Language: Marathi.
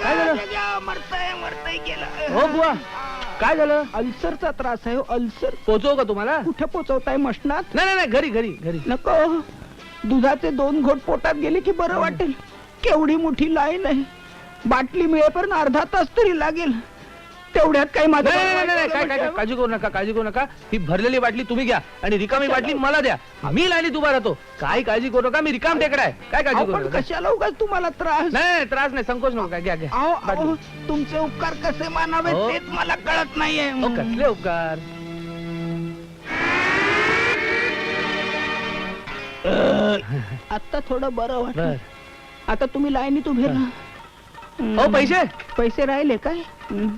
काय झालं? मरतय गेलं. हो बुवा, काय झालं? अल्सरचा त्रास आहे हो, अल्सर. पोचव का तुम्हाला? कुठे पोचवताय मशनात? नाही नाही नाही, घरी घरी घरी. नको, दुधाचे 2 घोट पोटात गेले की बरं वाटेल. केवढी मोठी लाईन आहे, बाटली मिळेपर्यंत अर्धा तास तरी लागेल. तेवढ्यात काही माझं नाही नाही नाही, काय काय काय, काळजी करू नका, काळजी करू नका. ही भरलेली बाटली तुम्ही घ्या आणि रिकामी बाटली मला द्या. मी लाईनीत उभा राहतो. काय काळजी करू नका, मी रिकाम टेकडा आहे. काय काळजी करू आपण नका. कशाला उगाच तुम्हाला त्रास? नाही त्रास नाही, संकोच नका, घ्या घ्या अहो, बाटली. अहो, तुमचे उपकार कसे मानावे हो. तेच मला कळत नाहीये. हो, कसले उपकार? आता थोडं बरं बर. वाटत. आता तुम्ही लाईनीत उभे राहा. हो, पैसे? पैसे राहिले काय? हं?